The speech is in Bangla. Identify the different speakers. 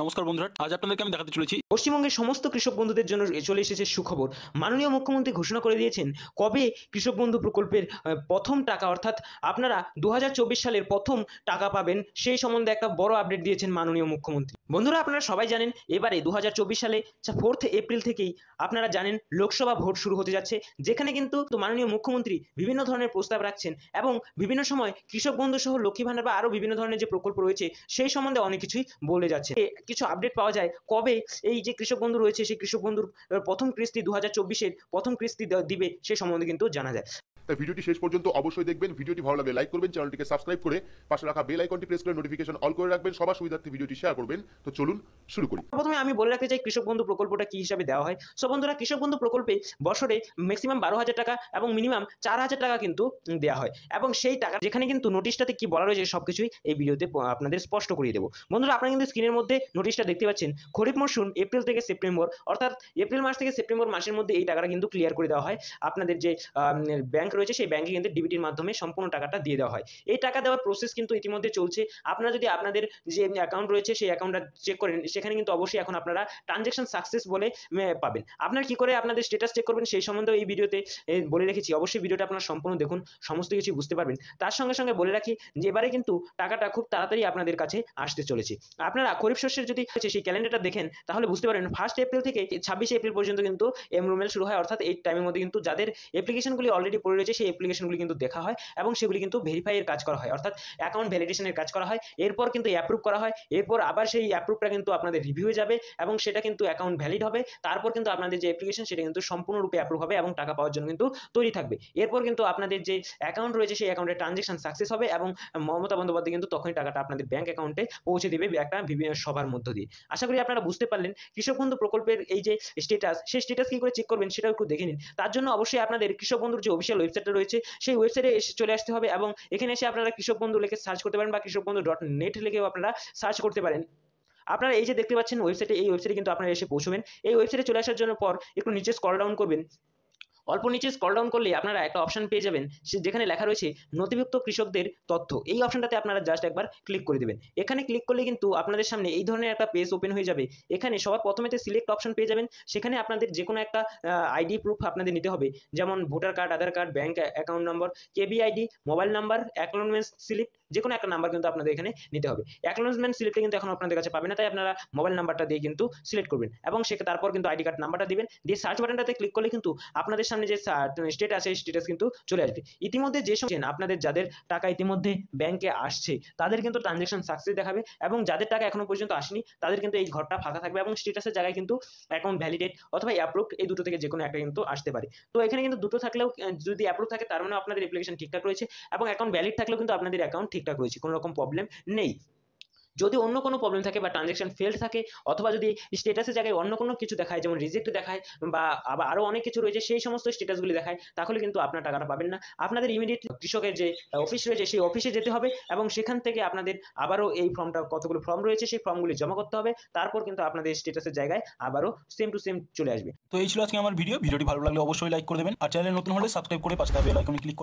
Speaker 1: নমস্কার বন্ধুরা, আজ আপনাদেরকে আমি দেখাতে চলেছি
Speaker 2: পশ্চিমবঙ্গের সমস্ত কৃষক বন্ধুদের জন্য চলে এসেছে সুখবর। মাননীয় মুখ্যমন্ত্রী ঘোষণা করে দিয়েছেন কবে কৃষক বন্ধু প্রকল্পের প্রথম টাকা অর্থাৎ আপনারা 2024 সালের প্রথম টাকা পাবেন, সেই সম্বন্ধে একটা বড় আপডেট দিয়েছেন মাননীয় মুখ্যমন্ত্রী। বন্ধুরা, আপনারা সবাই জানেন এবারে 2024 সালে 4 এপ্রিল থেকেই আপনারা জানেন লোকসভা ভোট শুরু হতে যাচ্ছে, যেখানে কিন্তু মাননীয় মুখ্যমন্ত্রী বিভিন্ন ধরনের প্রস্তাব রাখছেন এবং বিভিন্ন সময় কৃষক বন্ধু সহ লক্ষ্মী ভাণ্ডার বা আরও বিভিন্ন ধরনের যে প্রকল্প রয়েছে সেই সম্বন্ধে অনেক কিছুই বলে যাচ্ছে। কিছু আপডেট পাওয়া যায় কবে এই যে কৃষক বন্ধু রয়েছে সেই কৃষক বন্ধুর প্রথম কিস্তি 2024-এর প্রথম কিস্তি দিবে সে সম্বন্ধে কিন্তু জানা যায়।
Speaker 3: তাই ভিডিওটি শেষ পর্যন্ত অবশ্যই দেখবেন। ভিডিওটি ভালো লাগলে লাইক করবেন, চ্যানেলটিকে সাবস্ক্রাইব করে পাশে রাখা বেল আইকনটি প্রেস করে নোটিফিকেশন অল করে রাখবেন। সবার সুবিধার্থে ভিডিওটি শেয়ার করবেন। তো চলুন শুরু করি।
Speaker 2: প্রথমে আমি বলে রাখতে চাই কৃষক বন্ধু প্রকল্পটা কি হিসাবে দেওয়া হয়। সো বন্ধুরা, কৃষক বন্ধু প্রকল্পে বছরে ম্যাক্সিমাম 12,000 টাকা এবং মিনিমাম 4,000 টাকা কিন্তু দেওয়া হয় এবং সেই টাকা যেখানে কিন্তু নোটিশটাতে কি বলা রয়েছে সবকিছুই এই ভিডিওতে আপনাদের স্পষ্ট করিয়ে দেবো। বন্ধুরা, আপনারা কিন্তু স্ক্রিনের মধ্যে নোটিশটা দেখতে পাচ্ছেন। খরিফ মরশুম এপ্রিল থেকে সেপ্টেম্বর, অর্থাৎ এপ্রিল মাস থেকে সেপ্টেম্বর মাসের মধ্যে এই টাকাটা কিন্তু ক্লিয়ার করে দেওয়া হয়। আপনাদের যে ব্যাংক রয়েছে সেই ব্যাংকে কিন্তু ডিবিটির মাধ্যমে সম্পূর্ণ টাকাটা দিয়ে দেওয়া হয়। এই টাকা দেওয়ার প্রসেস কিন্তু ইতিমধ্যে চলছে। আপনারা যদি আপনাদের যে অ্যাকাউন্ট রয়েছে সেই অ্যাকাউন্টটা চেক করেন, সেখানে কিন্তু অবশ্যই এখন আপনারা ট্রানজ্যাকশন সাকসেস বলে পাবেন। আপনারা কি করে আপনাদের স্ট্যাটাস চেক করবেন সেই সম্বন্ধেও এই ভিডিওতে বলে রেখেছি। অবশ্যই ভিডিওটা আপনারা সম্পূর্ণ দেখুন, সমস্ত কিছু বুঝতে পারবেন। তার সঙ্গে সঙ্গে বলে রাখি যে এবারে কিন্তু টাকাটা খুব তাড়াতাড়ি আপনাদের কাছে আসতে চলেছে। আপনারা খরিফ শস্যের যদি সেই ক্যালেন্ডারটা দেখেন তাহলে বুঝতে পারবেন 1 এপ্রিল থেকে 26 এপ্রিল পর্যন্ত কিন্তু এনরোলমেন্ট শুরু হয়, অর্থাৎ এই টাইমের মধ্যে কিন্তু যাদের অ্যাপ্লিকেশনগুলি অলরেডি পড়ে রয়েছে সেই অ্যাপ্লিকেশনগুলি কিন্তু দেখা হয় এবং সেগুলি কিন্তু ভেরিফাই এর কাজ করা হয়, অর্থাৎ অ্যাকাউন্ট ভ্যালিডেশনের কাজ করা হয়। এরপর কিন্তু অ্যাপ্রুভ করা হয়। এরপর আবার সেই অ্যাপ্রুভটা কিন্তু আপনাদের রিভিউ যাবে এবং সেটা কিন্তু অ্যাকাউন্ট ভ্যালিড হবে। তারপর কিন্তু আপনাদের যে অ্যাপ্লিকেশন সেটা কিন্তু সম্পূর্ণরূপে অ্যাপ্রুভ হবে এবং টাকা পাওয়ার জন্য কিন্তু তৈরি থাকবে। এরপর কিন্তু আপনাদের যে অ্যাকাউন্ট রয়েছে সেই অ্যাকাউন্টে ট্রানজ্যাকশন সাকসেস হবে এবং মমতা বন্দ্যোপাধ্যায় কিন্তু তখনই টাকাটা আপনাদের ব্যাংক অ্যাকাউন্টে পৌঁছে দিবে একটা বিভিন্ন সভার মধ্য দিয়ে। আশা করি আপনারা বুঝতে পারলেন কৃষক বন্ধু প্রকল্পের এই যে স্ট্যাটাস, সেই স্ট্যাটাস কি করে চেক করবেন সেটাও একটু দেখে নিন। তার জন্য অবশ্যই আপনাদের কৃষক বন্ধুর যে অফিসিয়াল ওয়েবসাইটটা রয়েছে সেই ওয়েবসাইটে চলে আসতে হবে এবং এখানে এসে আপনারা কৃষক বন্ধু লিখে সার্চ করতে পারেন বা কৃষক বন্ধু .net লিখেও আপনারা সার্চ করতে পারেন। আপনারা এই যে দেখতে পাচ্ছেন ওয়েবসাইটে, এই ওয়েবসাইটে কিন্তু আপনারা এসে পৌঁছবেন। এই ওয়েবসাইটে চলে আসার জন্য পর একটু নিচে স্ক্রল ডাউন করবেন। অল্প নিচে স্ক্রল ডাউন করলে আপনারা একটা অপশন পেয়ে যাবেন যেখানে লেখা রয়েছে নথিভুক্ত কৃষকদের তথ্য। এই অপশনটাতে আপনারা জাস্ট একবার ক্লিক করে দেবেন। এখানে ক্লিক করলে কিন্তু আপনাদের সামনে এই ধরনের একটা পেজ ওপেন হয়ে যাবে। এখানে সবার প্রথমেতে সিলেক্ট অপশন পেয়ে যাবেন। সেখানে আপনাদের যে কোনো একটা আইডি প্রুফ আপনাদের নিতে হবে, যেমন voter card, Aadhaar card, bank account number, কেবি ID, mobile number, acknowledgement slip, যে কোনো একটা নাম্বার কিন্তু আপনাদের এখানে নিতে হবে। অ্যাকনোলেজমেন্ট স্লিপটা কিন্তু এখন আপনাদের কাছে পাবেন না, তাই আপনারা মোবাইল নাম্বারটা দিয়ে কিন্তু সিলেক্ট করবেন এবং তারপর কিন্তু আইডি কার্ড নাম্বারটা দিবেন। দিয়ে সার্চ বাটনটাতে ক্লিক করলে কিন্তু আপনাদের সামনে যে স্টেটাস, এই স্টেটাস কিন্তু চলে আসবে। ইতিমধ্যে যে সব আপনাদের যাদের টাকা ইতিমধ্যে ব্যাংকে আসছে তাদের কিন্তু ট্রানজ্যাকশন সাকসেস দেখাবে এবং যাদের টাকা এখনো পর্যন্ত আসেনি তাদের কিন্তু এই ঘরটা ফাঁকা থাকবে এবং স্টেটাসের জায়গায় কিন্তু অ্যাকাউন্ট ভ্যালিডেট অথবা অ্যাপ্রুভড, এই দুটো থেকে যে কোনো একটা কিন্তু আসতে পারে। তো এখানে কিন্তু দুটো থাকলেও যদি অ্যাপ্রুভ থাকে তার মানে আপনাদের অ্যাপ্লিকেশন ঠিকঠাক রয়েছে এবং অ্যাকাউন্ট ভ্যালিড থাকলেও কিন্তু আপনাদের অ্যাকাউন্ট ঠিকঠাক রয়েছে, কোনো রকম প্রবলেম নেই। যদি অন্য কোনো প্রবলেম থাকে বা ট্রানজ্যাকশন ফেলড থাকে অথবা যদি স্ট্যাটাসের জায়গায় অন্য কোনো কিছু দেখায়, যেমন রিজেক্ট দেখায় বা আবার আরও অনেক কিছু রয়েছে, সেই সমস্ত স্ট্যাটাসগুলি দেখায়, তাহলে কিন্তু আপনার টাকাটা পাবেন না। আপনাদের ইমিডিয়েট কৃষকের যে অফিস রয়েছে সেই অফিসে যেতে হবে এবং সেখান থেকে আপনাদের আবারও এই ফর্মটা, কতগুলো ফর্ম রয়েছে সেই ফর্মগুলি জমা করতে হবে। তারপর কিন্তু আপনাদের স্ট্যাটাসের জায়গায় আবারও সেম টু সেম চলে আসবে।
Speaker 1: তো এই ছিল আজকে আমার ভিডিওটি ভালো লাগলে অবশ্যই লাইক করে দেবেন আর চ্যানেলে নতুন হলে সাবস্ক্রাইব করে পাশে থাকা বেল আইকনে ক্লিক